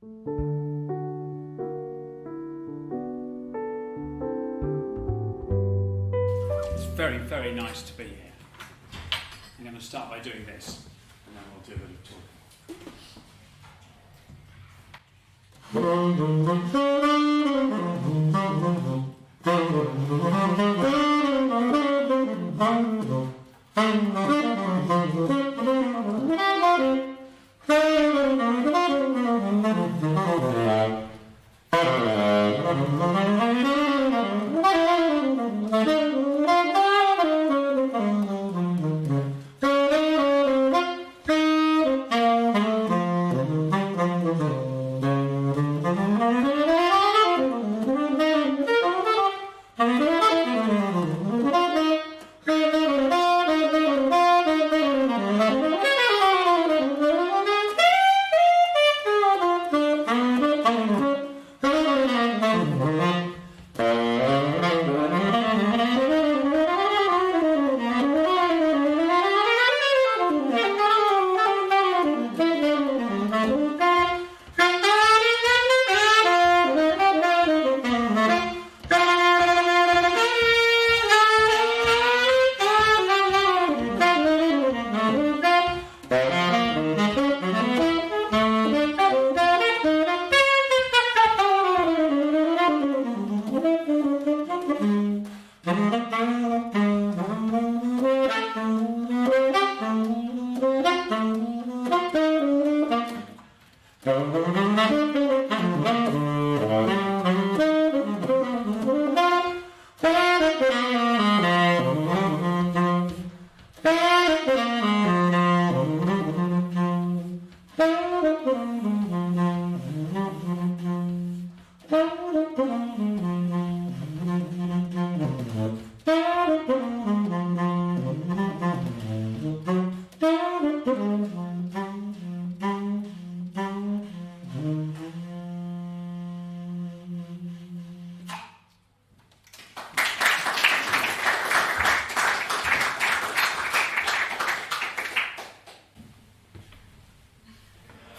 It's very, very nice to be here. I'm going to start by doing this, and then we'll do a bit of talking.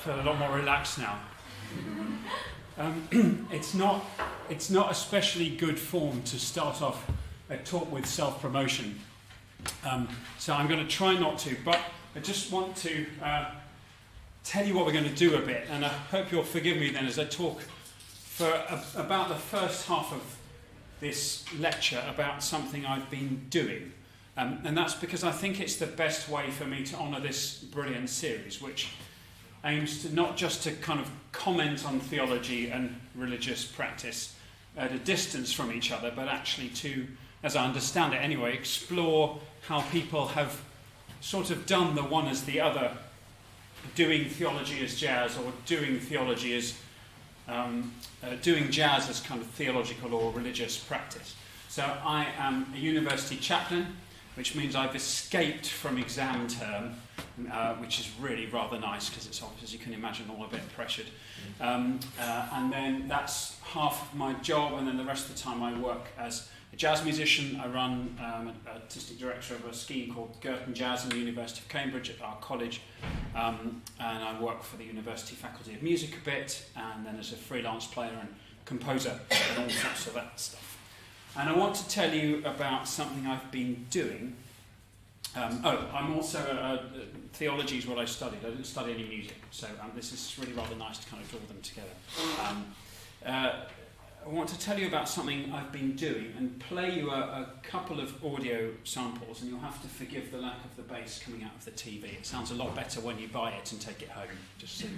Feel a lot more relaxed now. It's not especially good form to start off a talk with self-promotion. So I'm going to try not to, but I just want to tell you what we're going to do a bit, and I hope you'll forgive me then as I talk for about the first half of this lecture about something I've been doing. And that's because I think it's the best way for me to honour this brilliant series, which aims to not just to kind of comment on theology and religious practice at a distance from each other, but actually to, as I understand it anyway, explore how people have sort of done the one as the other, doing theology as jazz, or doing theology as doing jazz as kind of theological or religious practice. So I am a university chaplain, which means I've escaped from exam term, which is really rather nice because it's, as you can imagine, all a bit pressured. And then that's half of my job, and then the rest of the time I work as a jazz musician. I run an artistic director of a scheme called Girton Jazz in the University of Cambridge at our college, and I work for the University Faculty of Music a bit, and then as a freelance player and composer and all sorts of that stuff. And I want to tell you about something I've been doing. I'm also, theology is what I studied. I didn't study any music, so this is really rather nice to kind of draw them together. I want to tell you about something I've been doing and play you a couple of audio samples, and you'll have to forgive the lack of the bass coming out of the TV. It sounds a lot better when you buy it and take it home, just so you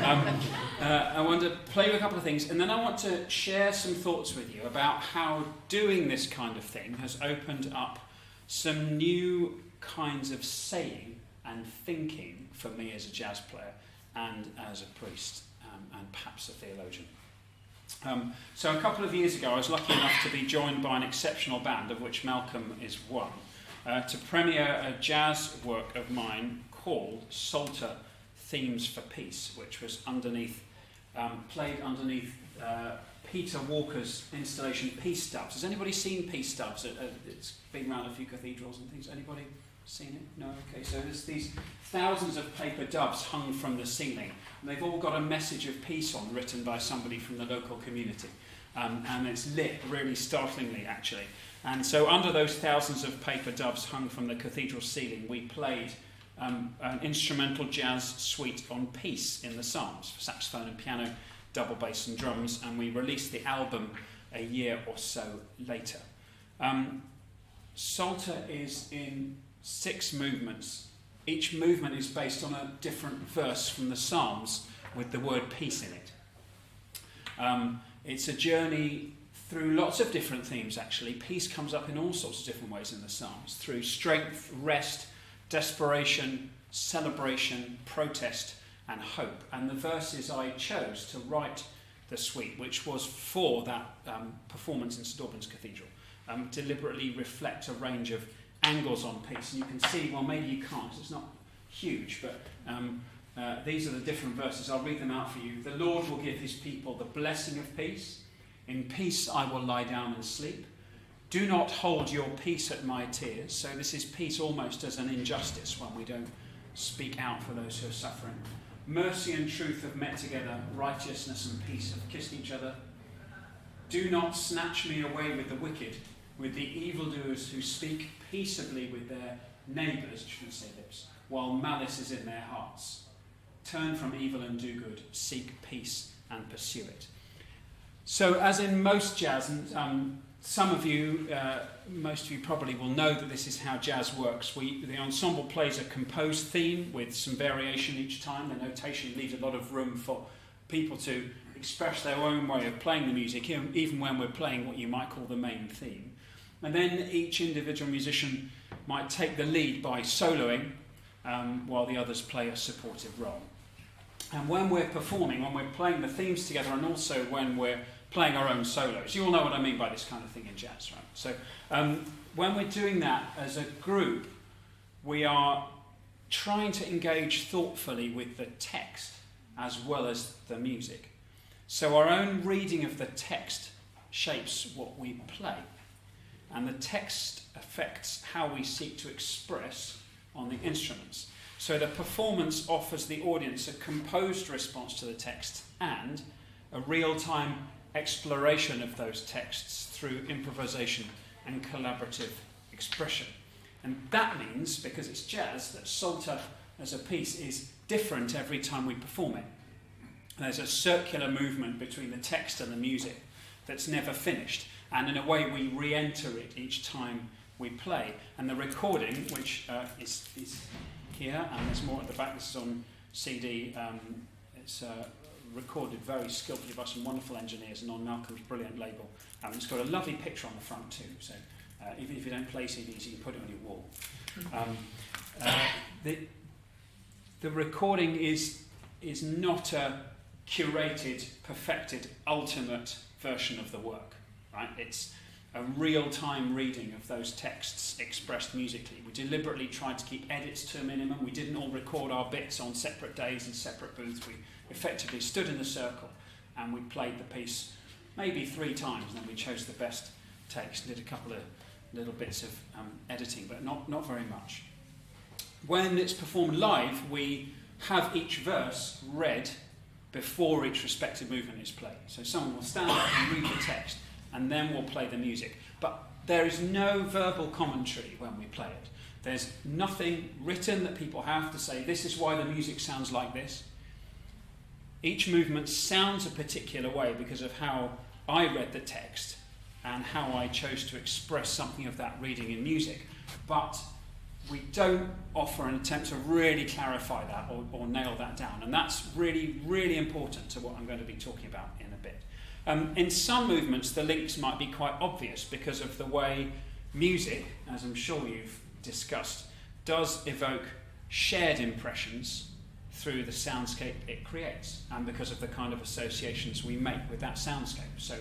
know. I want to play you a couple of things, and then I want to share some thoughts with you about how doing this kind of thing has opened up some new kinds of saying and thinking for me as a jazz player and as a priest, and perhaps a theologian. So a couple of years ago I was lucky enough to be joined by an exceptional band, of which Malcolm is one, to premiere a jazz work of mine called Psalter Themes for Peace, which was played underneath Peter Walker's installation Peace Doves. Has anybody seen Peace Doves? It's been around a few cathedrals and things. Anybody? Seen it? No? Okay, so there's these thousands of paper doves hung from the ceiling, and they've all got a message of peace on, written by somebody from the local community. And it's lit really startlingly, actually. And so under those thousands of paper doves hung from the cathedral ceiling, we played an instrumental jazz suite on peace in the Psalms, for saxophone and piano, double bass and drums, and we released the album a year or so later. Psalter is in 6 movements. Each movement is based on a different verse from the Psalms with the word peace in it. It's a journey through lots of different themes, actually. Peace comes up in all sorts of different ways in the Psalms, through strength, rest, desperation, celebration, protest, and hope. And the verses I chose to write the suite, which was for that performance in St Albans Cathedral, deliberately reflect a range of angles on peace. And you can see, well, maybe you can't, it's not huge, but these are the different verses. I'll read them out for you. The Lord will give his people the blessing of peace. In peace I will lie down and sleep. Do not hold your peace at my tears. So this is peace almost as an injustice when we don't speak out for those who are suffering. Mercy and truth have met together. Righteousness and peace have kissed each other. Do not snatch me away with the wicked, with the evildoers who speak peaceably with their neighbours, shouldn't say lips, while malice is in their hearts. Turn from evil and do good. Seek peace and pursue it. So, as in most jazz, and some of you, most of you probably will know that this is how jazz works. The ensemble plays a composed theme with some variation each time. The notation leaves a lot of room for people to express their own way of playing the music, even when we're playing what you might call the main theme. And then each individual musician might take the lead by soloing, while the others play a supportive role. And when we're performing, when we're playing the themes together, and also when we're playing our own solos, you all know what I mean by this kind of thing in jazz, right? So when we're doing that as a group, we are trying to engage thoughtfully with the text as well as the music. So our own reading of the text shapes what we play, and the text affects how we seek to express on the instruments. So the performance offers the audience a composed response to the text and a real-time exploration of those texts through improvisation and collaborative expression. And that means, because it's jazz, that Psalter as a piece is different every time we perform it. There's a circular movement between the text and the music that's never finished, and in a way we re-enter it each time we play. And the recording, which is here, and there's more at the back, this is on CD, it's recorded very skillfully by some wonderful engineers and on Malcolm's brilliant label. It's got a lovely picture on the front too, so even if you don't play CDs, you can put it on your wall. The recording is not a curated, perfected, ultimate version of the work, right? It's a real-time reading of those texts expressed musically. We deliberately tried to keep edits to a minimum. We didn't all record our bits on separate days in separate booths. We effectively stood in the circle and we played the piece maybe 3 times, and then we chose the best takes, did a couple of little bits of editing, but not very much. When it's performed live, we have each verse read before each respective movement is played. So someone will stand up and read the text, and then we'll play the music. But there is no verbal commentary when we play it. There's nothing written that people have to say, this is why the music sounds like this. Each movement sounds a particular way because of how I read the text and how I chose to express something of that reading in music. But we don't offer an attempt to really clarify that or nail that down. And that's really, really important to what I'm going to be talking about in a bit. In some movements, the links might be quite obvious because of the way music, as I'm sure you've discussed, does evoke shared impressions through the soundscape it creates, and because of the kind of associations we make with that soundscape. So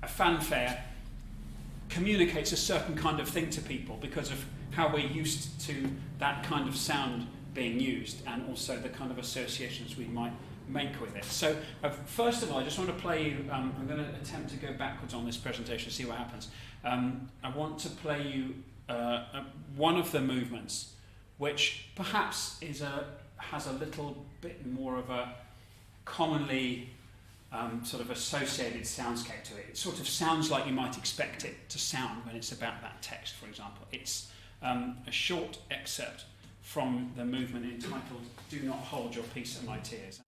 a fanfare communicates a certain kind of thing to people because of how we're used to that kind of sound being used, and also the kind of associations we might make with it. So first of all, I just want to play you, I'm going to attempt to go backwards on this presentation to see what happens. I want to play you one of the movements which perhaps has a little bit more of a commonly sort of associated soundscape to it. It sort of sounds like you might expect it to sound when it's about that text, for example. It's a short excerpt from the movement entitled "Do Not Hold Your Peace at My Tears."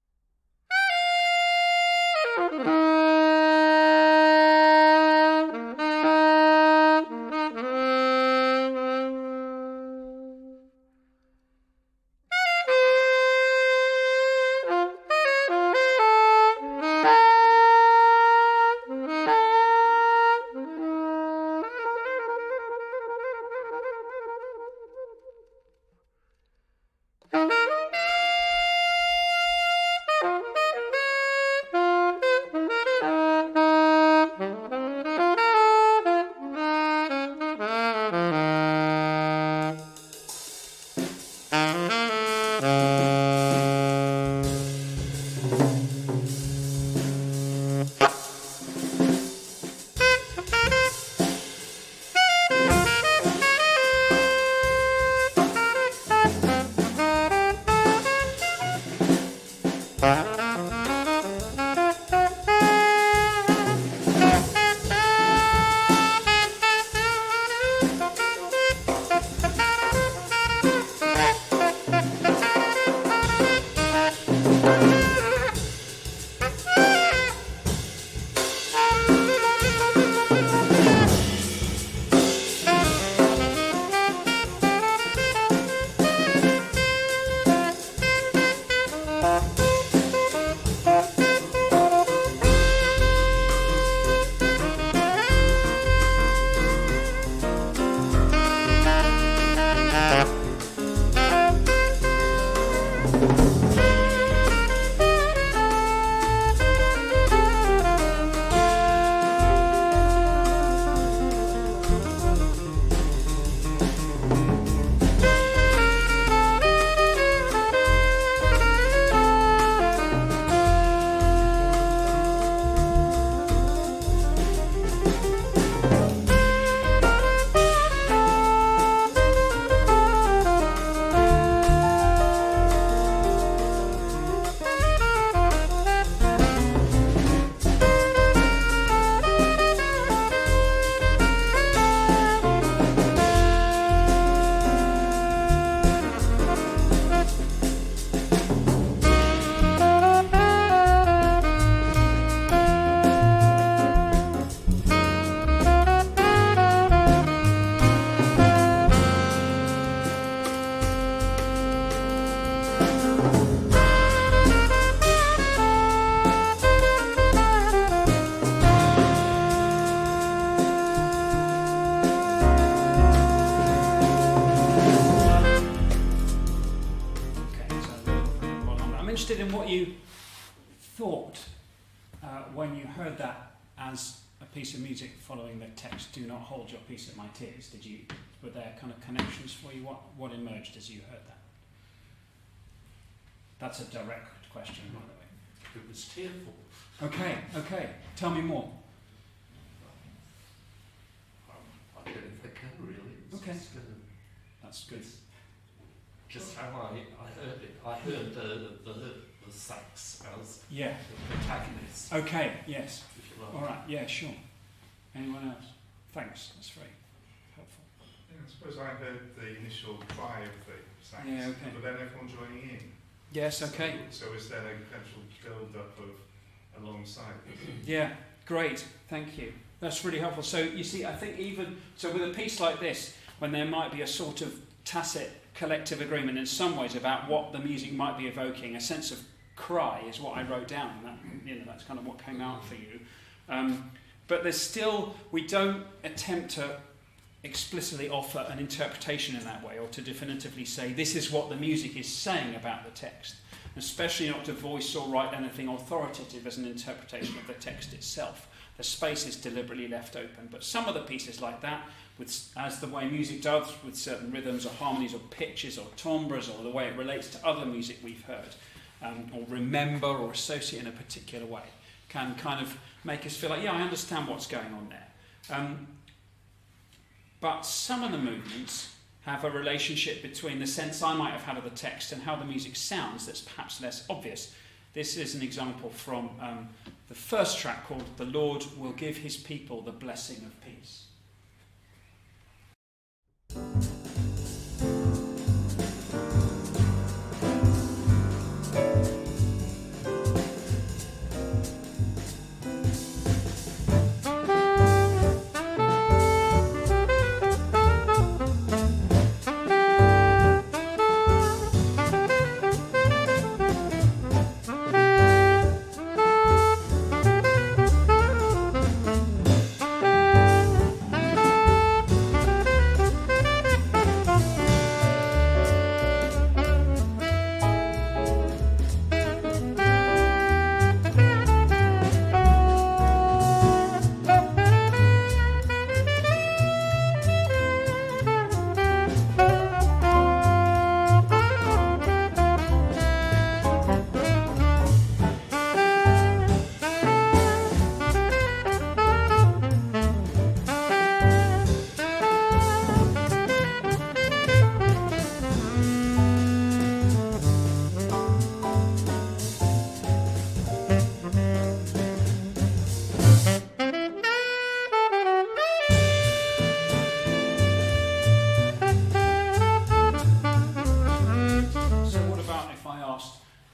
In what you thought when you heard that as a piece of music following the text, "Do not hold your peace at my tears." Were there kind of connections for you? What emerged as you heard that? That's a direct question, by the way. It was tearful. Okay. Tell me more. I don't know if I can really. Okay. That's good. Just how I heard it. I heard the sax as the protagonist. Okay, yes. If you like. All right, yeah, sure. Anyone else? Thanks, that's very helpful. Yeah, I suppose I heard the initial cry of the sax, Yeah, okay. but then everyone joining in. Yes, okay. So is there a potential build-up of alongside this? Yeah, great, thank you. That's really helpful. So you see, I think with a piece like this, when there might be a sort of tacit collective agreement in some ways about what the music might be evoking, a sense of cry is what I wrote down, and that's kind of what came out for you. But there's still, we don't attempt to explicitly offer an interpretation in that way, or to definitively say this is what the music is saying about the text, especially not to voice or write anything authoritative as an interpretation of the text itself. The space is deliberately left open. But some of the pieces like that, as the way music does, with certain rhythms or harmonies or pitches or timbres, or the way it relates to other music we've heard, or remember or associate in a particular way, can kind of make us feel like, yeah, I understand what's going on there. But some of the movements have a relationship between the sense I might have had of the text and how the music sounds that's perhaps less obvious. This is an example from the first track called "The Lord Will Give His People the Blessing of Peace."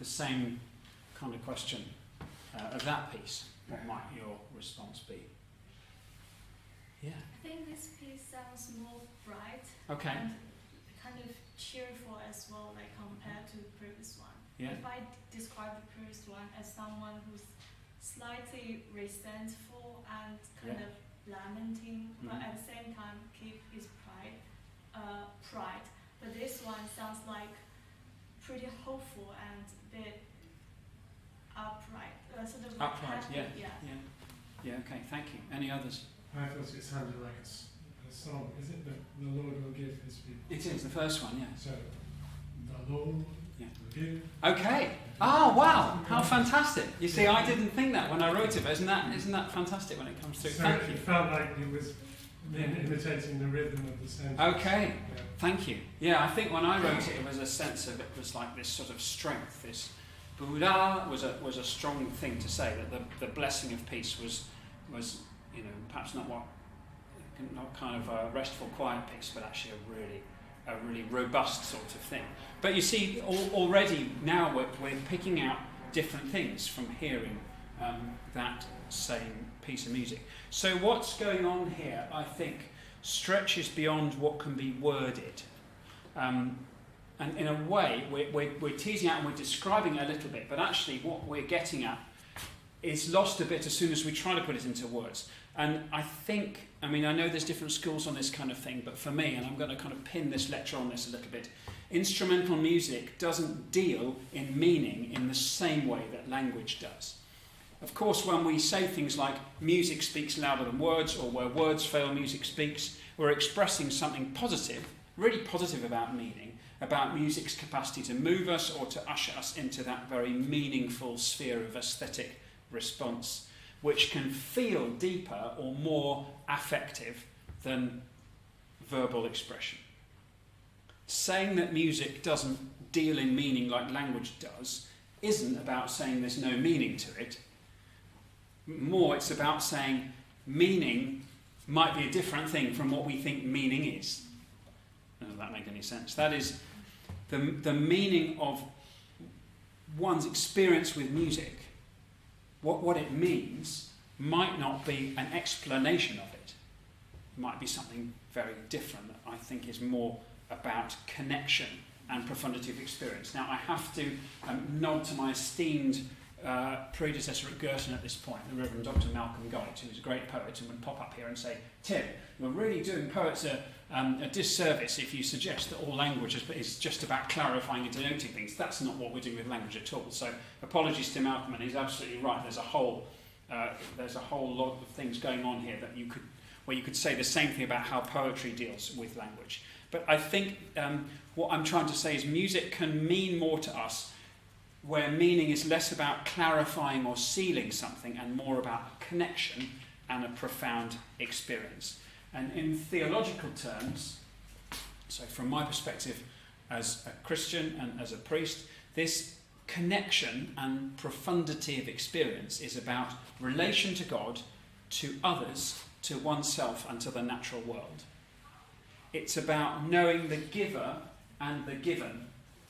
Same kind of question of that piece, what might your response be? Yeah. I think this piece sounds more bright Okay. and kind of cheerful as well, like compared to the previous one. Yeah. If I describe the previous one as someone who's slightly resentful and kind of lamenting, but Mhm. at the same time keep his pride. But this one sounds like pretty hopeful and a bit upright, sort of like Upright, happy. yeah. Yeah, okay, thank you. Any others? I thought it sounded like a song. Is it the Lord will give his people? It is, the first one, yeah. So, the Lord Yeah. will give. Okay. Oh, wow. How fantastic. You see, I didn't think that when I wrote it, but isn't that fantastic when it comes through? So Thank it you. felt like it was imitating the rhythm of the sentence. Okay. Yeah. Thank you. Yeah, I think when I wrote it, it was a sense of, it was like this sort of strength, this Buddha was a strong thing to say, that the blessing of peace was perhaps not kind of a restful, quiet peace, but actually a really robust sort of thing. But you see, already now we're picking out different things from hearing that same piece of music. So what's going on here, I think, stretches beyond what can be worded. And in a way, we're teasing out and we're describing it a little bit, but actually what we're getting at is lost a bit as soon as we try to put it into words. And I know there's different schools on this kind of thing, but for me, and I'm going to kind of pin this lecture on this a little bit, instrumental music doesn't deal in meaning in the same way that language does. Of course, when we say things like music speaks louder than words, or where words fail, music speaks, we're expressing something positive, really positive about meaning, about music's capacity to move us or to usher us into that very meaningful sphere of aesthetic response, which can feel deeper or more affective than verbal expression. Saying that music doesn't deal in meaning like language does isn't about saying there's no meaning to it. More, it's about saying meaning might be a different thing from what we think meaning is. Does that make any sense? That is, the meaning of one's experience with music, what it means, might not be an explanation of it. It might be something very different that I think is more about connection and profundity of experience. Now, I have to nod to my esteemed predecessor at Girton at this point, the Reverend Dr. Malcolm Guite, who's a great poet, and would pop up here and say, "Tim, you're really doing poets a disservice if you suggest that all language is just about clarifying and denoting things. That's not what we're doing with language at all." So apologies to Malcolm, and he's absolutely right. There's a whole lot of things going on here where you could say the same thing about how poetry deals with language. But I think what I'm trying to say is music can mean more to us where meaning is less about clarifying or sealing something and more about a connection and a profound experience. And in theological terms, So from my perspective as a Christian and as a priest, this connection and profundity of experience is about relation to God, to others, to oneself and to the natural world. It's about knowing the giver and the given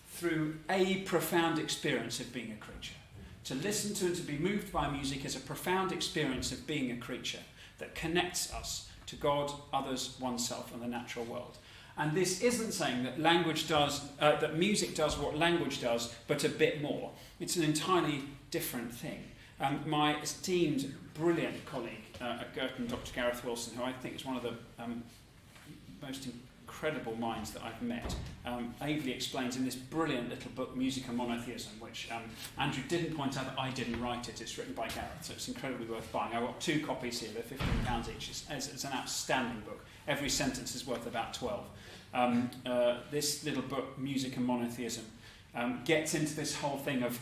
through a profound experience of being a creature. To listen to and to be moved by music is a profound experience of being a creature that connects us to God, others, oneself and the natural world. And this isn't saying that that music does what language does, but a bit more. It's an entirely different thing. My esteemed, brilliant colleague at Girton, Dr. Gareth Wilson, who I think is one of the most incredible minds that I've met, ably explains in this brilliant little book, Music and Monotheism, which Andrew didn't point out that I didn't write it. It's written by Gareth, so it's incredibly worth buying. I've got 2 copies here. They're £15 each. It's an outstanding book. Every sentence is worth about 12. This little book, Music and Monotheism, gets into this whole thing of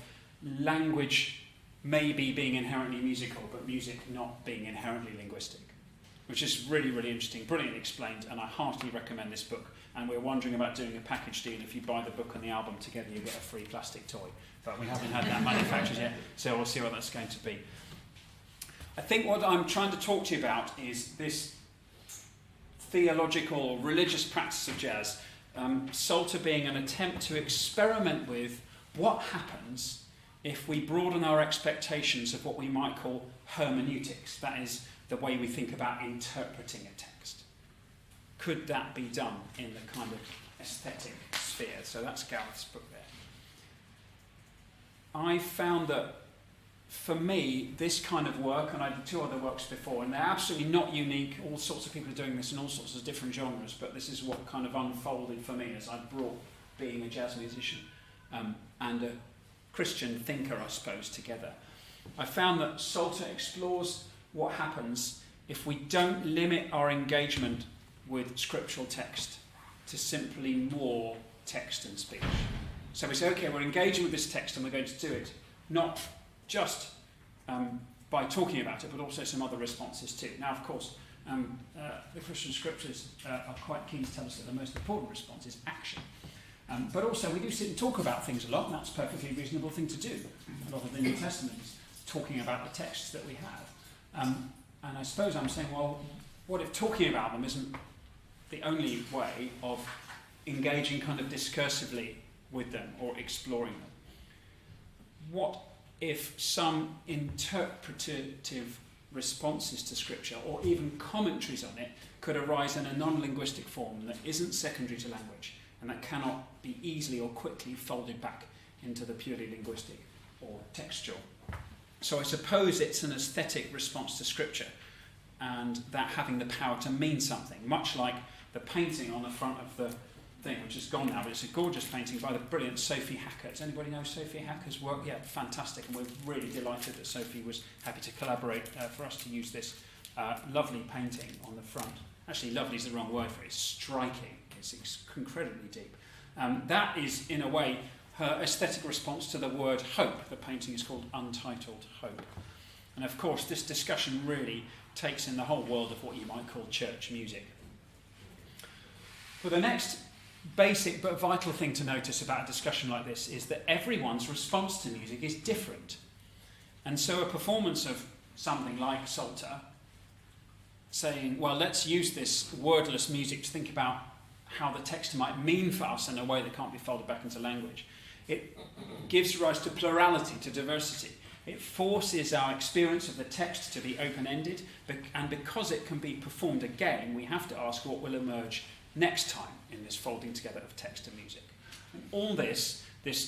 language maybe being inherently musical, but music not being inherently linguistic, which is really, really interesting, brilliantly explained, and I heartily recommend this book. And we're wondering about doing a package deal. If you buy the book and the album together, you get a free plastic toy. But we haven't had that manufactured yet, so we'll see what that's going to be. I think what I'm trying to talk to you about is this theological, religious practice of jazz, Psalter being an attempt to experiment with what happens if we broaden our expectations of what we might call hermeneutics, that is, the way we think about interpreting a text. Could that be done in the kind of aesthetic sphere? So that's Gareth's book there. I found that, for me, this kind of work, and I did 2 other works before, and they're absolutely not unique. All sorts of people are doing this in all sorts of different genres, but this is what kind of unfolded for me as I brought being a jazz musician and a Christian thinker, I suppose, together. I found that Psalter explores what happens if we don't limit our engagement with scriptural text to simply more text and speech. So we say, okay, we're engaging with this text and we're going to do it not just by talking about it, but also some other responses too. Now, of course, the Christian scriptures are quite keen to tell us that the most important response is action. But also, we do sit and talk about things a lot, and that's a perfectly reasonable thing to do. A lot of the New Testament is talking about the texts that we have. And I suppose I'm saying, well, what if talking about them isn't the only way of engaging kind of discursively with them or exploring them? What if some interpretative responses to Scripture, or even commentaries on it, could arise in a non-linguistic form that isn't secondary to language and that cannot be easily or quickly folded back into the purely linguistic or textual? So I suppose it's an aesthetic response to Scripture, and that having the power to mean something, much like the painting on the front of the thing, which is gone now, but it's a gorgeous painting by the brilliant Sophie Hacker. Does anybody know Sophie Hacker's work? Yeah, fantastic, and we're really delighted that Sophie was happy to collaborate for us to use this lovely painting on the front. Actually, lovely is the wrong word for it. It's striking. It's incredibly deep. That is, in a way, her aesthetic response to the word hope. The painting is called Untitled Hope. And of course, this discussion really takes in the whole world of what you might call church music. But the next basic but vital thing to notice about a discussion like this is that everyone's response to music is different. And so a performance of something like Psalter, saying, well, let's use this wordless music to think about how the text might mean for us in a way that can't be folded back into language. It gives rise to plurality, to diversity. It forces our experience of the text to be open-ended, and because it can be performed again, we have to ask what will emerge next time in this folding together of text and music. And all this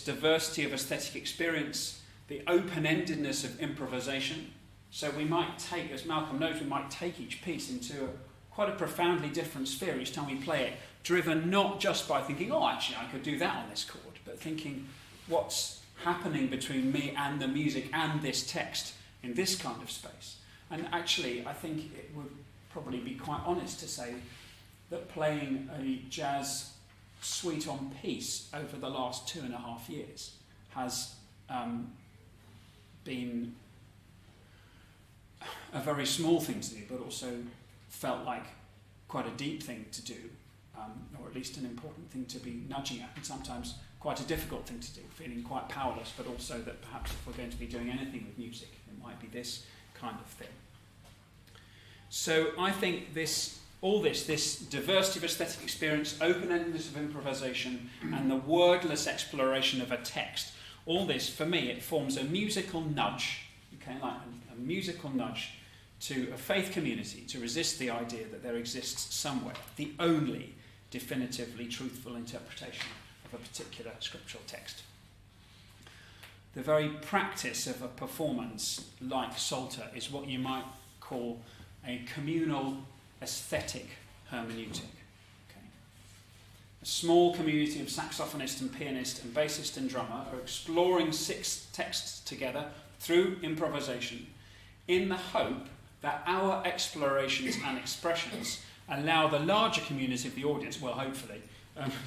diversity of aesthetic experience, the open-endedness of improvisation, so we might take, as Malcolm knows, we might take each piece into quite a profoundly different sphere each time we play it, driven not just by thinking, oh, actually, I could do that on this chord, but thinking, what's happening between me and the music and this text in this kind of space? And actually, I think it would probably be quite honest to say that playing a jazz suite on piece over the last 2.5 years has been a very small thing to do, but also felt like quite a deep thing to do, or at least an important thing to be nudging at, and sometimes quite a difficult thing to do, feeling quite powerless, but also that perhaps if we're going to be doing anything with music, it might be this kind of thing. So I think this diversity of aesthetic experience, open-endedness of improvisation, and the wordless exploration of a text, all this, for me, it forms a musical nudge, okay, like a musical nudge to a faith community to resist the idea that there exists somewhere the only definitively truthful interpretation of a particular scriptural text. The very practice of a performance like Psalter is what you might call a communal aesthetic hermeneutic. Okay. A small community of saxophonist and pianist and bassist and drummer are exploring 6 texts together through improvisation in the hope that our explorations and expressions allow the larger community of the audience, well, hopefully,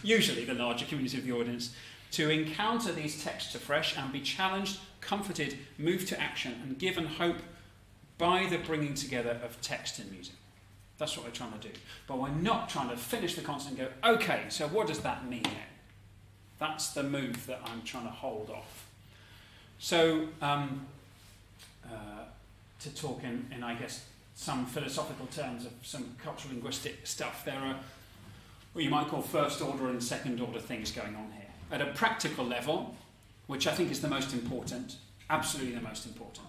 usually the larger community of the audience, to encounter these texts afresh and be challenged, comforted, moved to action, and given hope by the bringing together of text and music. That's what we're trying to do. But we're not trying to finish the concert and go, okay, so what does that mean then? That's the move that I'm trying to hold off. So, to talk in, I guess, some philosophical terms of some cultural linguistic stuff, there are what you might call first order and second order things going on here. At a practical level, which I think is the most important, absolutely the most important,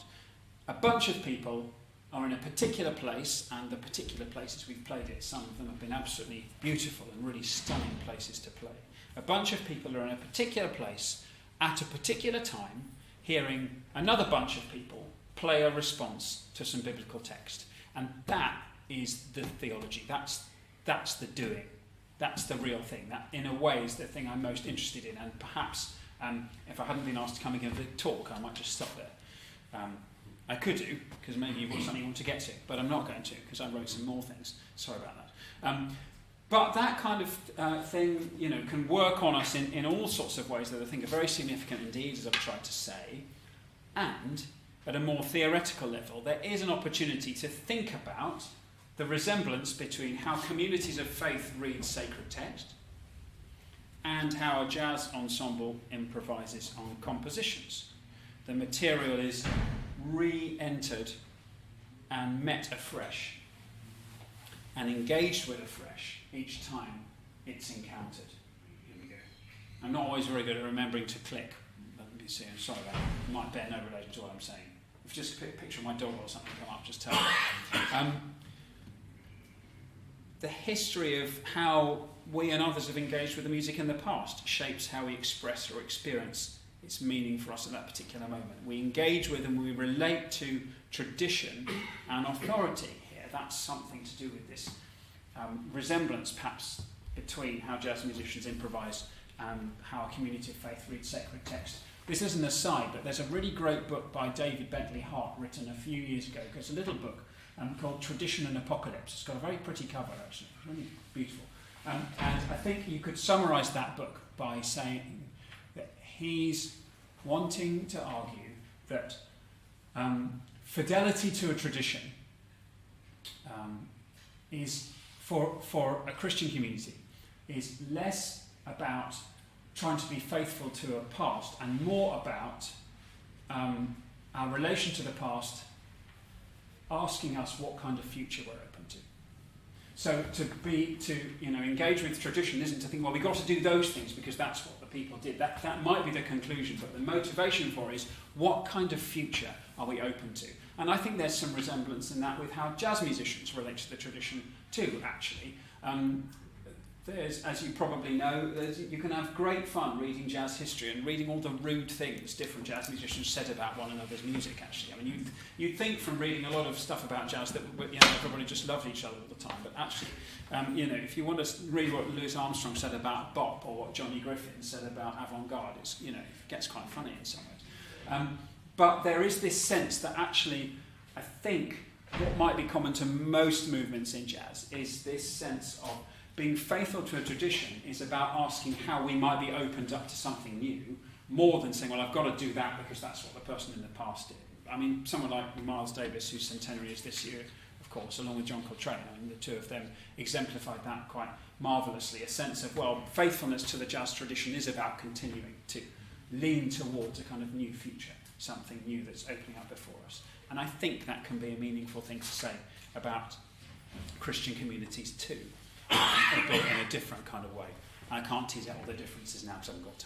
a bunch of people are in a particular place, and the particular places we've played it, some of them have been absolutely beautiful and really stunning places to play. A bunch of people are in a particular place at a particular time, hearing another bunch of people play a response to some biblical text. And that is the theology. That's the doing. That's the real thing. That, in a way, is the thing I'm most interested in. And perhaps, if I hadn't been asked to come and give a talk, I might just stop there. I could do, because maybe you've got something you want to get to, but I'm not going to, because I wrote some more things. Sorry about that. But that kind of thing, can work on us in all sorts of ways that I think are very significant indeed, as I've tried to say. And at a more theoretical level, there is an opportunity to think about the resemblance between how communities of faith read sacred text and how a jazz ensemble improvises on compositions. The material is re-entered and met afresh and engaged with afresh each time it's encountered. Here we go. I'm not always very good at remembering to click. Let me see, I'm sorry about that. It might bear no relation to what I'm saying. If just a picture of my dog or something come up, just tell me. The history of how we and others have engaged with the music in the past shapes how we express or experience its meaning for us at that particular moment. We engage with and we relate to tradition and authority here. That's something to do with this resemblance, perhaps, between how jazz musicians improvise and how a community of faith reads sacred text. This is an aside, but there's a really great book by David Bentley Hart written a few years ago. It's a little book called Tradition and Apocalypse. It's got a very pretty cover, actually. It's really beautiful. And I think you could summarise that book by saying that he's wanting to argue that fidelity to a tradition is, for a Christian community, is less about trying to be faithful to a past and more about our relation to the past asking us what kind of future we're open to. So to engage with tradition isn't to think, well, we've got to do those things because that's what the people did. That might be the conclusion, but the motivation for it is what kind of future are we open to? And I think there's some resemblance in that with how jazz musicians relate to the tradition too, actually. There's, as you probably know, you can have great fun reading jazz history and reading all the rude things different jazz musicians said about one another's music, actually. I mean, you'd think from reading a lot of stuff about jazz that everybody just loved each other all the time, but actually, if you want to read what Louis Armstrong said about bop or what Johnny Griffin said about avant-garde, it gets quite funny in some ways. But there is this sense that actually, I think, what might be common to most movements in jazz is this sense of being faithful to a tradition is about asking how we might be opened up to something new, more than saying, well, I've got to do that because that's what the person in the past did. I mean, someone like Miles Davis, whose centenary is this year, of course, along with John Coltrane. I mean, the two of them exemplified that quite marvellously. A sense of, well, faithfulness to the jazz tradition is about continuing to lean towards a kind of new future, something new that's opening up before us. And I think that can be a meaningful thing to say about Christian communities too, albeit in a different kind of way. I can't tease out all the differences now because I haven't got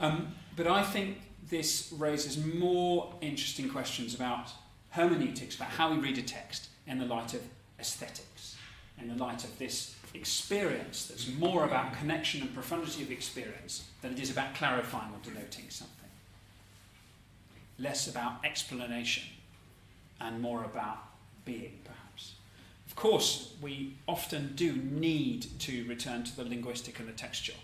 time. But I think this raises more interesting questions about hermeneutics, about how we read a text in the light of aesthetics, in the light of this experience that's more about connection and profundity of experience than it is about clarifying or denoting something. Less about explanation and more about being, perhaps. Of course, we often do need to return to the linguistic and the textual.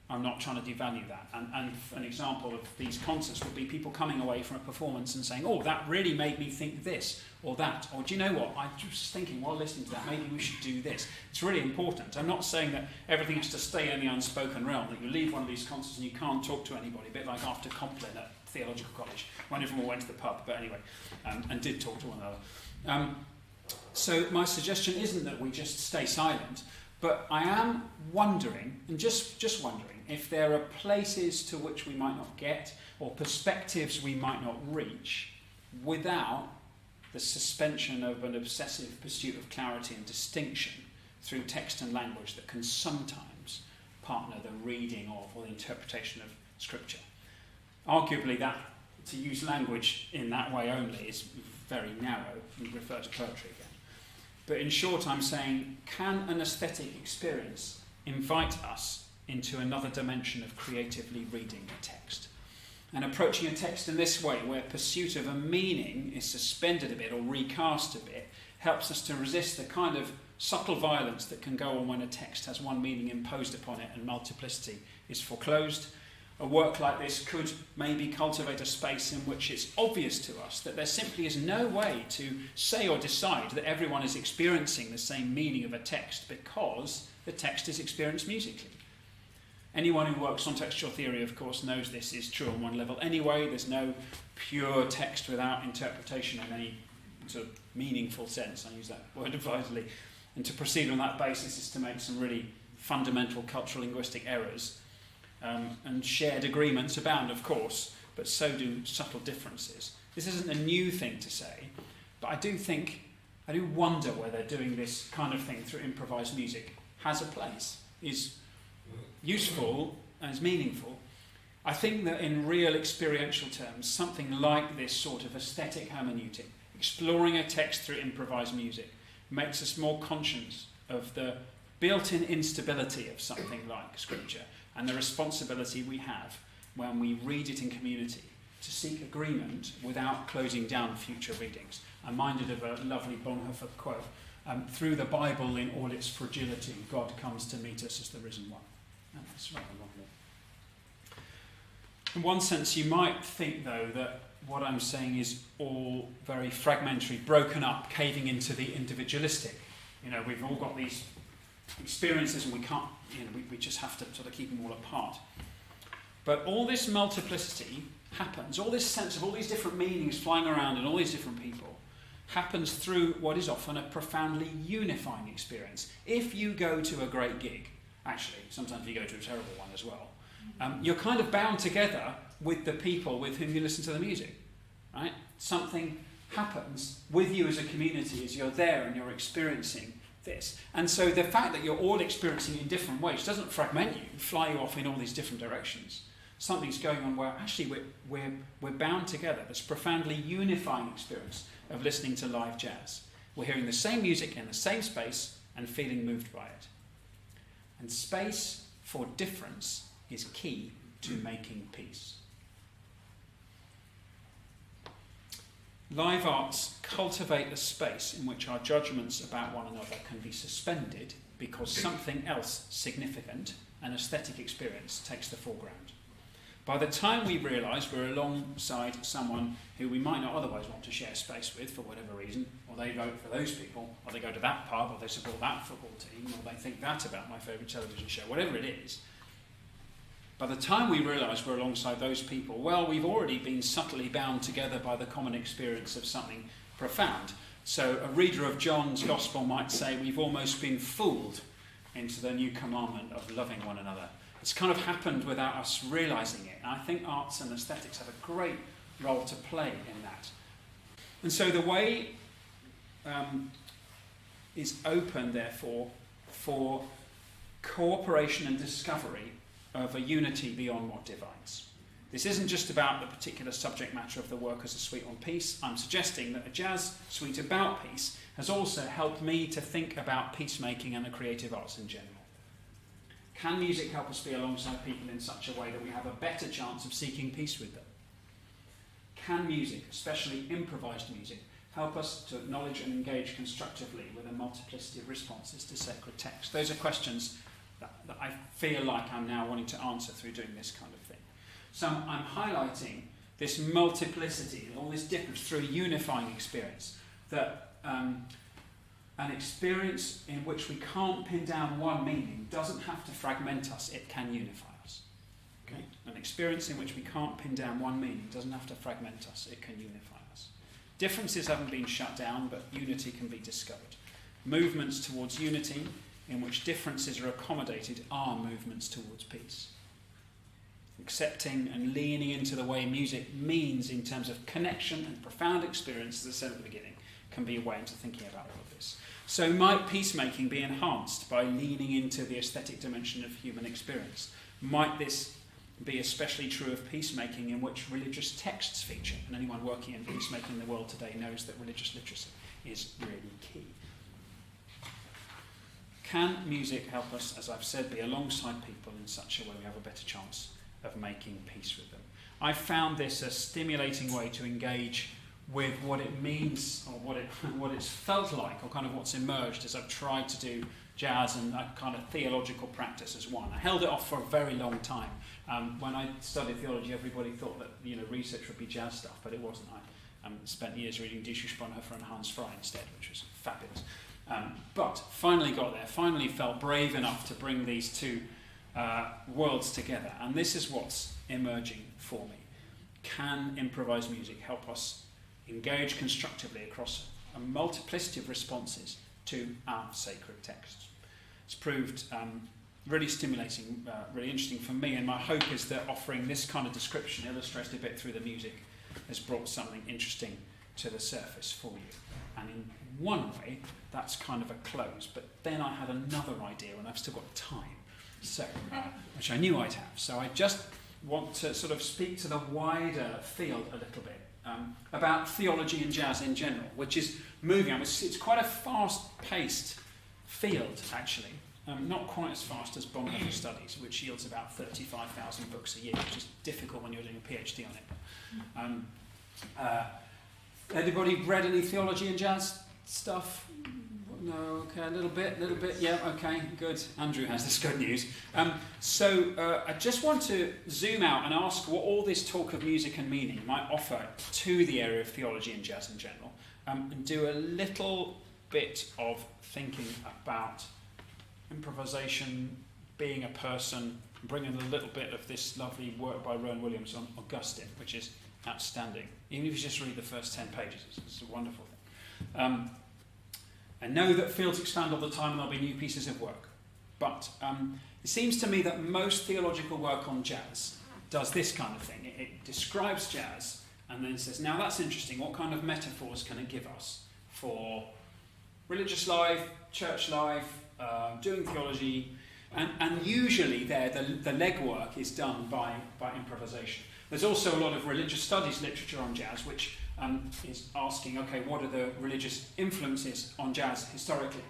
I'm not trying to devalue that. And an example of these concerts would be people coming away from a performance and saying, oh, that really made me think this or that. Or do you know what? I was thinking while listening to that, maybe we should do this. It's really important. I'm not saying that everything has to stay in the unspoken realm, that you leave one of these concerts and you can't talk to anybody, a bit like after Compline at Theological College, when everyone went to the pub, but anyway, and did talk to one another. So my suggestion isn't that we just stay silent, but I am wondering, and just wondering, if there are places to which we might not get, or perspectives we might not reach, without the suspension of an obsessive pursuit of clarity and distinction through text and language that can sometimes partner the reading of or the interpretation of Scripture. Arguably, that to use language in that way only is very narrow. We refer to poetry again. But in short, I'm saying, can an aesthetic experience invite us into another dimension of creatively reading a text? And approaching a text in this way, where pursuit of a meaning is suspended a bit or recast a bit, helps us to resist the kind of subtle violence that can go on when a text has one meaning imposed upon it and multiplicity is foreclosed. A work like this could maybe cultivate a space in which it's obvious to us that there simply is no way to say or decide that everyone is experiencing the same meaning of a text because the text is experienced musically. Anyone who works on textual theory, of course, knows this is true on one level anyway. There's no pure text without interpretation in any sort of meaningful sense. I use that word advisedly. And to proceed on that basis is to make some really fundamental cultural linguistic errors. And shared agreements abound, of course, but so do subtle differences. This isn't a new thing to say, but I do wonder whether doing this kind of thing through improvised music has a place, is useful and is meaningful. I think that in real experiential terms, something like this sort of aesthetic hermeneutic, exploring a text through improvised music, makes us more conscious of the built-in instability of something like Scripture and the responsibility we have when we read it in community to seek agreement without closing down future readings. I'm minded of a lovely Boniface quote, through the Bible in all its fragility, God comes to meet us as the risen one. And that's rather lovely. In one sense, you might think, though, that what I'm saying is all very fragmentary, broken up, caving into the individualistic. You know, we've all got these experiences and we can't, we just have to sort of keep them all apart. But all this multiplicity happens, all this sense of all these different meanings flying around and all these different people happens through what is often a profoundly unifying experience. If you go to a great gig, actually, sometimes you go to a terrible one as well, you're kind of bound together with the people with whom you listen to the music, right? Something happens with you as a community as you're there and you're experiencing this. And so the fact that you're all experiencing it in different ways doesn't fragment you, fly you off in all these different directions. Something's going on where actually we're bound together. This profoundly unifying experience of listening to live jazz. We're hearing the same music in the same space and feeling moved by it. And space for difference is key to making peace. Live arts cultivate a space in which our judgments about one another can be suspended because something else significant, an aesthetic experience, takes the foreground. By the time we realise we're alongside someone who we might not otherwise want to share space with for whatever reason, or they vote for those people, or they go to that pub, or they support that football team, or they think that about my favourite television show, whatever it is, by the time we realise we're alongside those people, well, we've already been subtly bound together by the common experience of something profound. So a reader of John's Gospel might say we've almost been fooled into the new commandment of loving one another. It's kind of happened without us realising it. And I think arts and aesthetics have a great role to play in that. And so the way is open, therefore, for cooperation and discovery of a unity beyond what divides. This isn't just about the particular subject matter of the work as a suite on peace. I'm suggesting that a jazz suite about peace has also helped me to think about peacemaking and the creative arts in general. Can music help us be alongside people in such a way that we have a better chance of seeking peace with them? Can music, especially improvised music, help us to acknowledge and engage constructively with a multiplicity of responses to sacred text? Those are questions that I feel like I'm now wanting to answer through doing this kind of thing. So I'm highlighting this multiplicity, all this difference through a unifying experience, that an experience in which we can't pin down one meaning doesn't have to fragment us, it can unify us. Okay? An experience in which we can't pin down one meaning doesn't have to fragment us, it can unify us. Differences haven't been shut down, but unity can be discovered. Movements towards unity in which differences are accommodated are movements towards peace. Accepting and leaning into the way music means in terms of connection and profound experience, as I said at the beginning, can be a way into thinking about all of this. So might peacemaking be enhanced by leaning into the aesthetic dimension of human experience? Might this be especially true of peacemaking in which religious texts feature? And anyone working in peacemaking in the world today knows that religious literacy is really key. Can music help us, as I've said, be alongside people in such a way we have a better chance of making peace with them? I found this a stimulating way to engage with what it means, or what it's felt like, or kind of what's emerged as I've tried to do jazz and a kind of theological practice as one. I held it off for a very long time. When I studied theology, everybody thought that research would be jazz stuff, but it wasn't. I spent years reading Dietrich Bonhoeffer and Hans Frey instead, which was fabulous. But finally got there, finally felt brave enough to bring these two worlds together. And this is what's emerging for me. Can improvised music help us engage constructively across a multiplicity of responses to our sacred texts? It's proved really stimulating, really interesting for me, and my hope is that offering this kind of description, illustrated a bit through the music, has brought something interesting to the surface for you. And in one way, that's kind of a close, but then I had another idea, and I've still got time, so which I knew I'd have. So I just want to sort of speak to the wider field a little bit about theology and jazz in general, which is moving. It's quite a fast-paced field, actually. Not quite as fast as Boniface studies, which yields about 35,000 books a year, which is difficult when you're doing a PhD on it. Anybody read any theology and jazz stuff? No, okay, a little bit, yeah, okay, good. Andrew has this good news. So I just want to zoom out and ask what all this talk of music and meaning might offer to the area of theology and jazz in general, and do a little bit of thinking about improvisation, being a person, bringing a little bit of this lovely work by Rowan Williams on Augustine, which is outstanding. Even if you just read the first 10 pages, it's a wonderful thing. I know that fields expand all the time and there'll be new pieces of work, but it seems to me that most theological work on jazz does this kind of thing. It describes jazz and then says, now that's interesting, what kind of metaphors can it give us for religious life, church life, doing theology, and usually there the legwork is done by improvisation. There's also a lot of religious studies literature on jazz, which is asking, okay, what are the religious influences on jazz historically,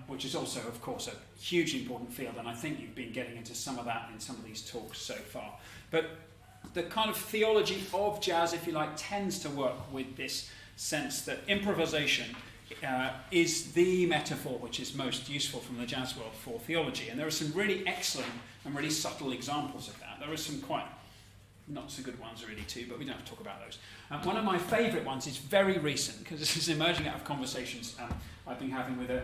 which is also, of course, a hugely important field, and I think you've been getting into some of that in some of these talks so far. But the kind of theology of jazz, if you like, tends to work with this sense that improvisation is the metaphor which is most useful from the jazz world for theology. And there are some really excellent and really subtle examples of that. There are some quite not so good ones really too, but we don't have to talk about those. One of my favourite ones is very recent, because this is emerging out of conversations I've been having with a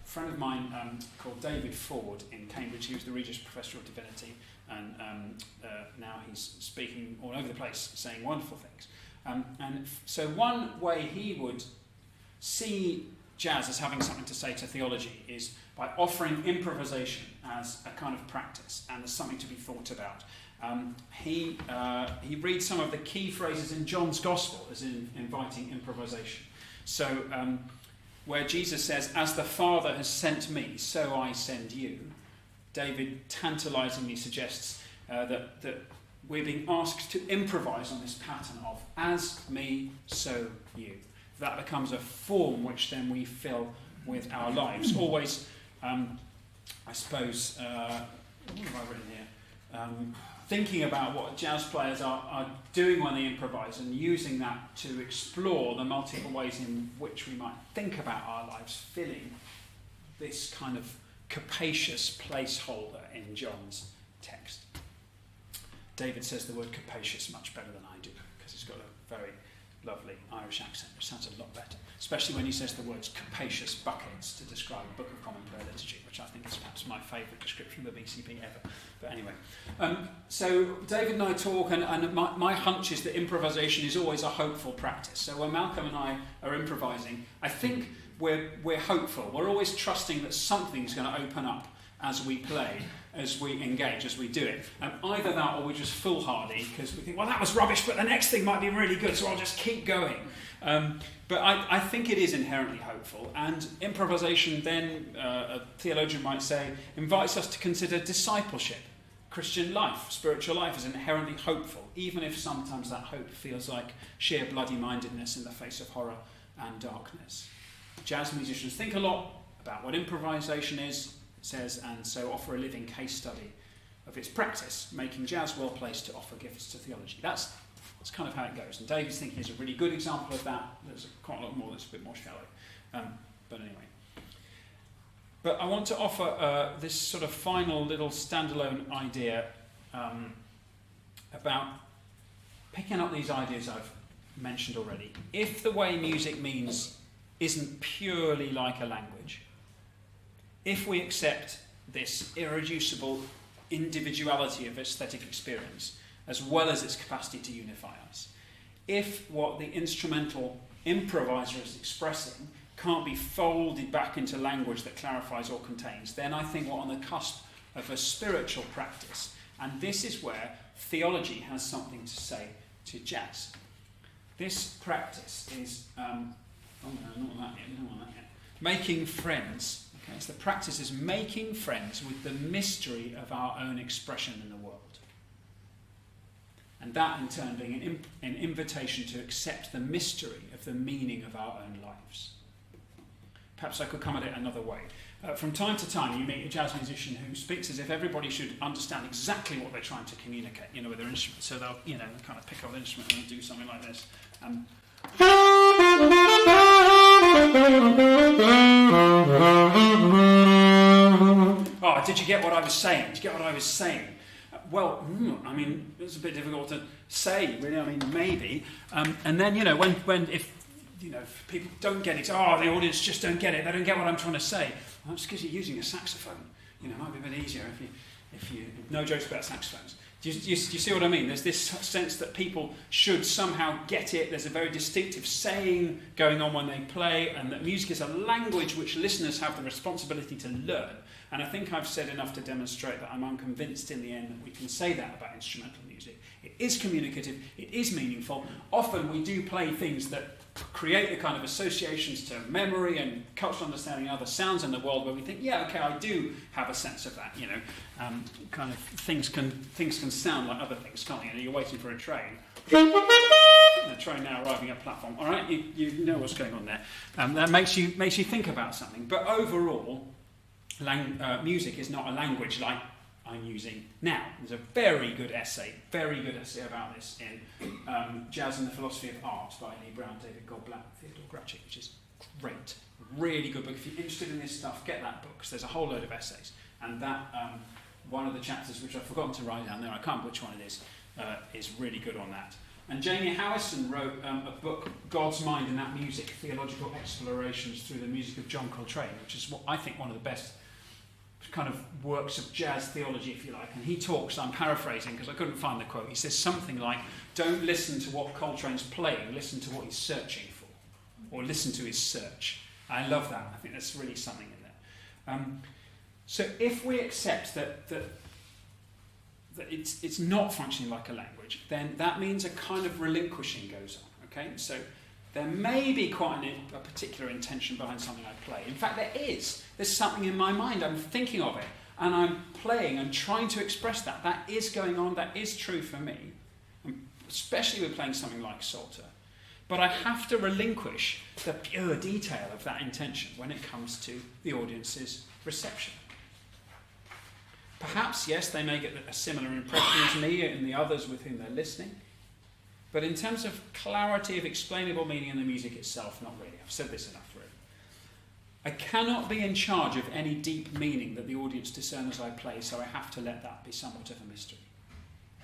friend of mine called David Ford in Cambridge. He was the Regius Professor of Divinity, and now he's speaking all over the place, saying wonderful things. So one way he would see jazz as having something to say to theology is by offering improvisation as a kind of practice and as something to be thought about. He reads some of the key phrases in John's Gospel as in inviting improvisation. So where Jesus says, "As the Father has sent me, so I send you," David tantalizingly suggests that we're being asked to improvise on this pattern of "as me, so you." That becomes a form which then we fill with our lives. Always, I suppose, what have I written here? Thinking about what jazz players are doing when they improvise and using that to explore the multiple ways in which we might think about our lives, filling this kind of capacious placeholder in John's text. David says the word capacious much better than I do, because he's got a very lovely Irish accent, which sounds a lot better, especially when he says the words capacious buckets to describe the Book of Common Prayer liturgy, which I think is perhaps my favourite description of the BCP ever. But anyway, so David and I talk, and my hunch is that improvisation is always a hopeful practice. So when Malcolm and I are improvising, I think we're hopeful. We're always trusting that something's going to open up as we play, as we engage, as we do it. Either that or we're just foolhardy because we think, well, that was rubbish, but the next thing might be really good, so I'll just keep going. But I think it is inherently hopeful. And improvisation then, a theologian might say, invites us to consider discipleship. Christian life, spiritual life is inherently hopeful, even if sometimes that hope feels like sheer bloody-mindedness in the face of horror and darkness. Jazz musicians think a lot about what improvisation is, says, and so offer a living case study of its practice, making jazz well placed to offer gifts to theology. That's kind of how it goes. And David's thinking is a really good example of that. There's quite a lot more that's a bit more shallow. But anyway. But I want to offer this sort of final little standalone idea about picking up these ideas I've mentioned already. If the way music means isn't purely like a language, if we accept this irreducible individuality of aesthetic experience, as well as its capacity to unify us, if what the instrumental improviser is expressing can't be folded back into language that clarifies or contains, then I think we're on the cusp of a spiritual practice. And this is where theology has something to say to jazz. This practice is, making friends. Okay, so the practice is making friends with the mystery of our own expression in the world. And that in turn being an invitation to accept the mystery of the meaning of our own lives. Perhaps I could come at it another way. From time to time you meet a jazz musician who speaks as if everybody should understand exactly what they're trying to communicate, with their instrument. So they'll, kind of pick up an instrument and do something like this. Oh, did you get what I was saying? Did you get what I was saying? Well, it's a bit difficult to say, really. Maybe. And then, if people don't get it, the audience just don't get it. They don't get what I'm trying to say. Well, that's because you're using a saxophone. It might be a bit easier if you no jokes about saxophones. Do you see what I mean? There's this sense that people should somehow get it. There's a very distinctive saying going on when they play, and that music is a language which listeners have the responsibility to learn. And I think I've said enough to demonstrate that I'm unconvinced in the end that we can say that about instrumental music. It is communicative, it is meaningful. Often we do play things that create the kind of associations to memory and cultural understanding and other sounds in the world where we think, I do have a sense of that, kind of things can sound like other things, can't they? You're waiting for a train. The train now arriving at platform. All right, you know what's going on there. That makes you think about something. But overall, music is not a language like I'm using now. There's a very good essay about this in Jazz and the Philosophy of Art by Lee Brown, David Goldblatt, Theodore Graczyk, which is great. Really good book. If you're interested in this stuff, get that book, because there's a whole load of essays. And that, one of the chapters, which I've forgotten to write down there, I can't remember which one it is really good on that. And Jamie Howison wrote a book, God's Mind in That Music, Theological Explorations Through the Music of John Coltrane, which is I think one of the best kind of works of jazz theology, if you like. And he talks, I'm paraphrasing because I couldn't find the quote, he says something like, don't listen to what Coltrane's playing, listen to what he's searching for. or listen to his search. I love that. I think there's really something in there. So if we accept that it's not functioning like a language, then that means a kind of relinquishing goes on. Okay, so there may be quite a particular intention behind something I play. In fact, there is. There's something in my mind. I'm thinking of it, and I'm playing and trying to express that. That is going on. That is true for me, especially with playing something like Psalter. But I have to relinquish the pure detail of that intention when it comes to the audience's reception. Perhaps, yes, they may get a similar impression as me and the others with whom they're listening. But in terms of clarity of explainable meaning in the music itself, not really. I've said this enough, really. I cannot be in charge of any deep meaning that the audience discern as I play, so I have to let that be somewhat of a mystery.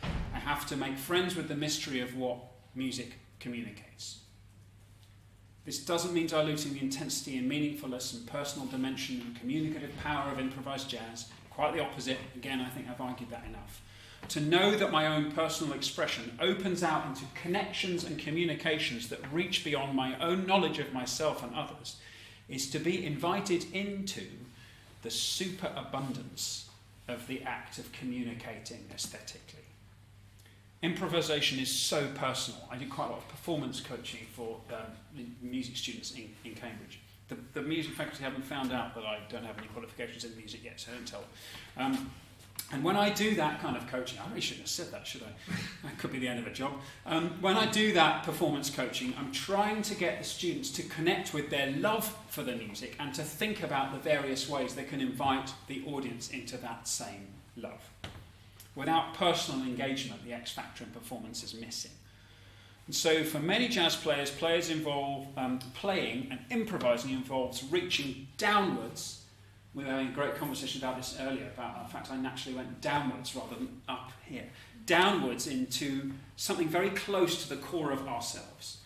I have to make friends with the mystery of what music communicates. This doesn't mean diluting the intensity and meaningfulness and personal dimension and communicative power of improvised jazz. Quite the opposite. Again, I think I've argued that enough. To know that my own personal expression opens out into connections and communications that reach beyond my own knowledge of myself and others is to be invited into the superabundance of the act of communicating aesthetically. Improvisation is so personal. I do quite a lot of performance coaching for music students in Cambridge. The music faculty haven't found out that I don't have any qualifications in music yet, so I don't tell them. And when I do that kind of coaching, I really shouldn't have said that, should I? That could be the end of a job. When I do that performance coaching, I'm trying to get the students to connect with their love for the music and to think about the various ways they can invite the audience into that same love. Without personal engagement, the X factor in performance is missing. And so for many jazz players, playing and improvising involves reaching downwards. We were having a great conversation about this earlier, about the fact I naturally went downwards rather than up here. Downwards into something very close to the core of ourselves.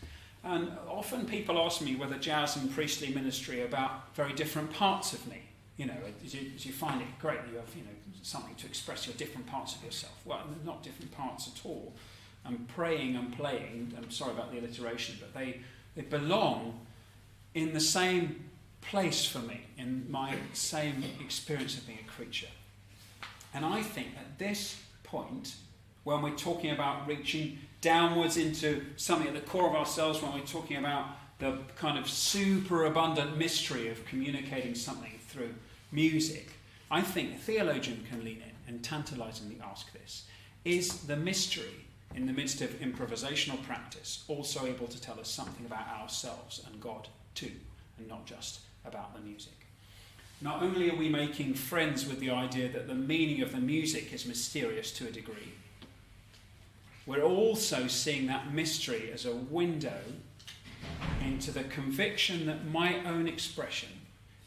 And often people ask me whether jazz and priestly ministry are about very different parts of me. You know, as you find it great that you have, something to express your different parts of yourself. Well, they're not different parts at all. Praying and playing, I'm sorry about the alliteration, but they belong in the same place for me, in my same experience of being a creature. And I think at this point, when we're talking about reaching downwards into something at the core of ourselves, when we're talking about the kind of superabundant mystery of communicating something through music, I think a theologian can lean in and tantalizingly ask this. Is the mystery in the midst of improvisational practice also able to tell us something about ourselves and God too, and not just about the music? Not only are we making friends with the idea that the meaning of the music is mysterious to a degree, we're also seeing that mystery as a window into the conviction that my own expression,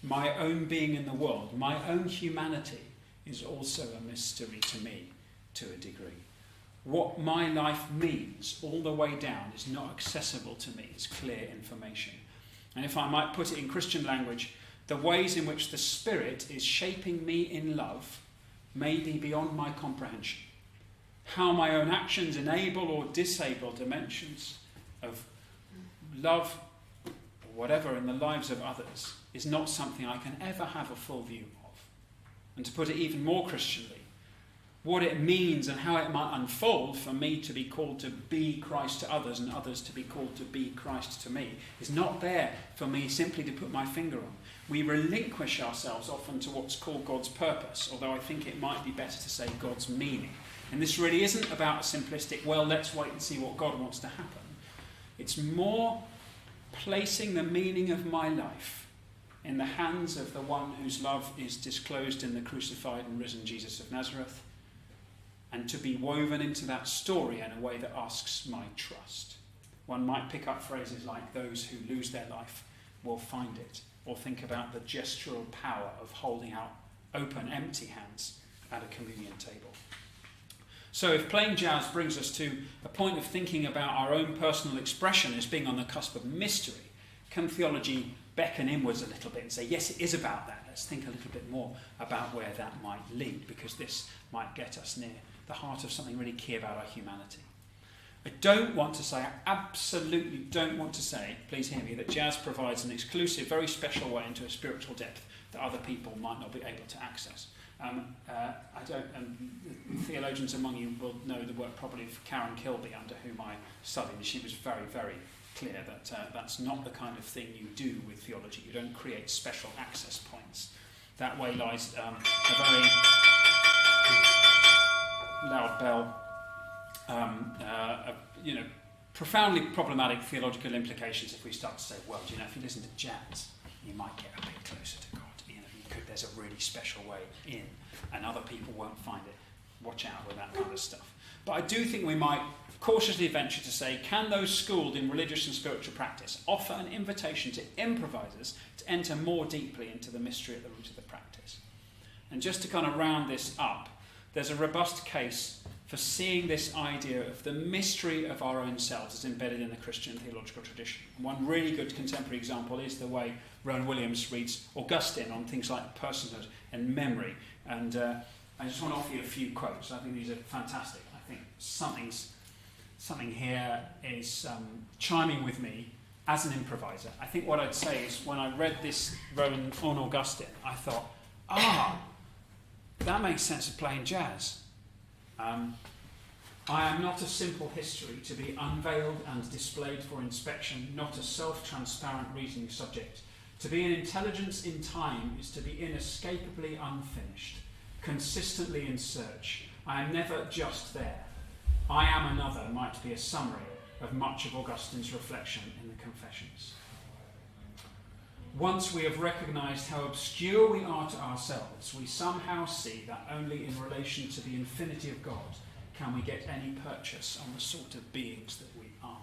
my own being in the world, my own humanity is also a mystery to me to a degree. What my life means all the way down is not accessible to me as clear information. And if I might put it in Christian language, the ways in which the Spirit is shaping me in love may be beyond my comprehension. How my own actions enable or disable dimensions of love or whatever in the lives of others is not something I can ever have a full view of. And to put it even more Christianly, what it means and how it might unfold for me to be called to be Christ to others and others to be called to be Christ to me is not there for me simply to put my finger on. We relinquish ourselves often to what's called God's purpose, although I think it might be better to say God's meaning. And this really isn't about a simplistic, well, let's wait and see what God wants to happen. It's more placing the meaning of my life in the hands of the one whose love is disclosed in the crucified and risen Jesus of Nazareth, and to be woven into that story in a way that asks my trust. One might pick up phrases like those who lose their life will find it, or think about the gestural power of holding out open, empty hands at a communion table. So if playing jazz brings us to a point of thinking about our own personal expression as being on the cusp of mystery, can theology beckon inwards a little bit and say, yes, it is about that. Let's think a little bit more about where that might lead, because this might get us near the heart of something really key about our humanity. I don't want to say, I absolutely don't want to say, please hear me, that jazz provides an exclusive, very special way into a spiritual depth that other people might not be able to access. I don't, and theologians among you will know the work probably of Karen Kilby, under whom I studied, and she was very, very clear that that's not the kind of thing you do with theology. You don't create special access points. That way lies a very loud bell, profoundly problematic theological implications if we start to say, well, if you listen to jazz, you might get a bit closer to God. There's a really special way in, and other people won't find it. Watch out with that kind of stuff. But I do think we might cautiously venture to say, can those schooled in religious and spiritual practice offer an invitation to improvisers to enter more deeply into the mystery at the root of the practice? And just to kind of round this up, there's a robust case for seeing this idea of the mystery of our own selves as embedded in the Christian theological tradition. One really good contemporary example is the way Rowan Williams reads Augustine on things like personhood and memory. And I just want to offer you a few quotes. I think these are fantastic. I think something here is chiming with me as an improviser. I think what I'd say is when I read this Rowan on Augustine, I thought, that makes sense of playing jazz. I am not a simple history to be unveiled and displayed for inspection, not a self-transparent reasoning subject. To be an intelligence in time is to be inescapably unfinished, consistently in search. I am never just there. I am another might be a summary of much of Augustine's reflection in the Confessions. Once we have recognised how obscure we are to ourselves, we somehow see that only in relation to the infinity of God can we get any purchase on the sort of beings that we are.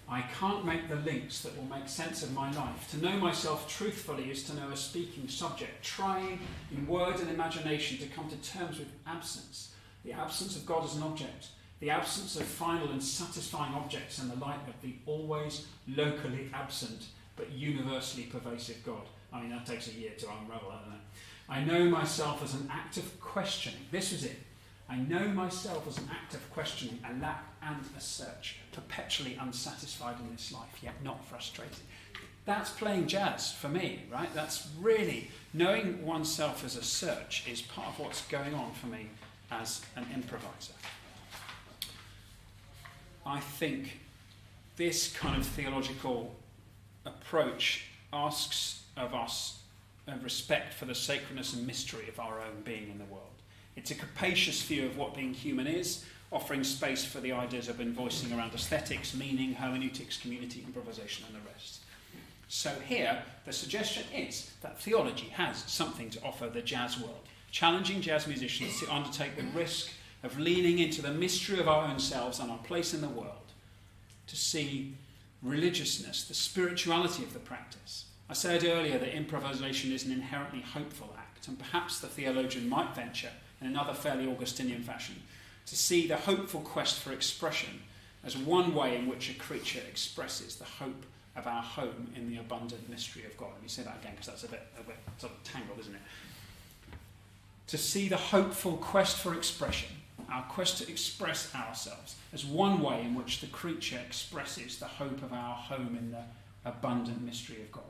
I can't make the links that will make sense of my life. To know myself truthfully is to know a speaking subject, trying in word and imagination to come to terms with absence, the absence of God as an object, the absence of final and satisfying objects in the light of the always locally absent but universally pervasive God. I mean, that takes a year to unravel, doesn't it? I know myself as an act of questioning. This was it. I know myself as an act of questioning, a lack and a search, perpetually unsatisfied in this life, yet not frustrated. That's playing jazz for me, right? That's really, knowing oneself as a search is part of what's going on for me as an improviser. I think this kind of theological approach asks of us a respect for the sacredness and mystery of our own being in the world. It's a capacious view of what being human is, offering space for the ideas I've been voicing around aesthetics, meaning, hermeneutics, community, improvisation, and the rest. So here, the suggestion is that theology has something to offer the jazz world, challenging jazz musicians to undertake the risk of leaning into the mystery of our own selves and our place in the world, to see religiousness, the spirituality of the practice. I said earlier that improvisation is an inherently hopeful act, and perhaps the theologian might venture, in another fairly Augustinian fashion, to see the hopeful quest for expression as one way in which a creature expresses the hope of our home in the abundant mystery of God. Let me say that again, because that's a bit sort of tangled, isn't it? To see the hopeful quest for expression, our quest to express ourselves, as one way in which the creature expresses the hope of our home in the abundant mystery of God.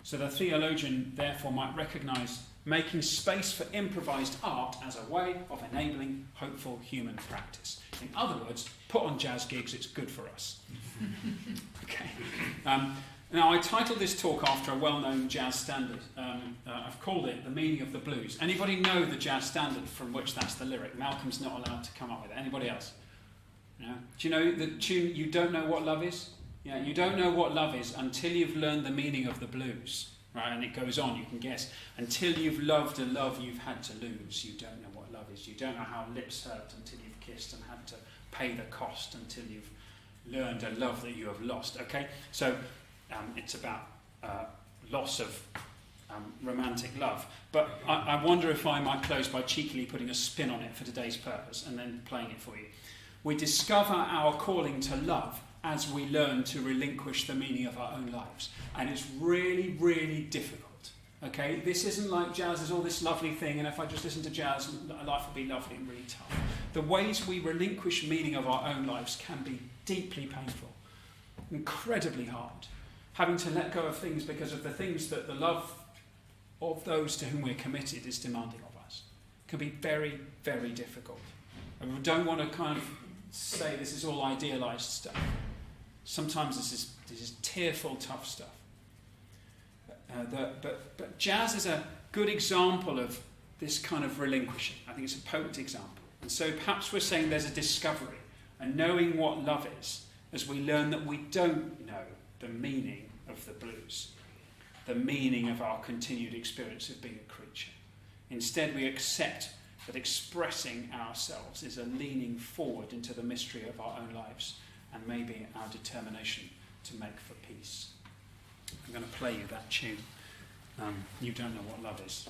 So the theologian therefore might recognise making space for improvised art as a way of enabling hopeful human practice. In other words, put on jazz gigs, it's good for us. Okay. Now, I titled this talk after a well-known jazz standard. I've called it The Meaning of the Blues. Anybody know the jazz standard from which that's the lyric? Malcolm's not allowed to come up with it. Anybody else? No? Do you know the tune, You Don't Know What Love Is? Yeah, you don't know what love is until you've learned the meaning of the blues. Right? And it goes on, you can guess. Until you've loved a love you've had to lose, you don't know what love is. You don't know how lips hurt until you've kissed and had to pay the cost until you've learned a love that you have lost. Okay? So it's about loss of romantic love. But I wonder if I might close by cheekily putting a spin on it for today's purpose and then playing it for you. We discover our calling to love as we learn to relinquish the meaning of our own lives. And it's really, really difficult Okay, this isn't like jazz is all this lovely thing, and if I just listen to jazz, life will be lovely and really tough. The ways we relinquish meaning of our own lives can be deeply painful, incredibly hard. Having to let go of things because of the things that the love of those to whom we're committed is demanding of us can be very, very difficult. And we don't want to kind of say this is all idealised stuff. Sometimes this is tearful, tough stuff. But jazz is a good example of this kind of relinquishing. I think it's a potent example. And so perhaps we're saying there's a discovery, a knowing what love is, as we learn that we don't know the meaning of the blues, the meaning of our continued experience of being a creature. Instead, we accept that expressing ourselves is a leaning forward into the mystery of our own lives and maybe our determination to make for peace. I'm going to play you that tune. You don't know what love is.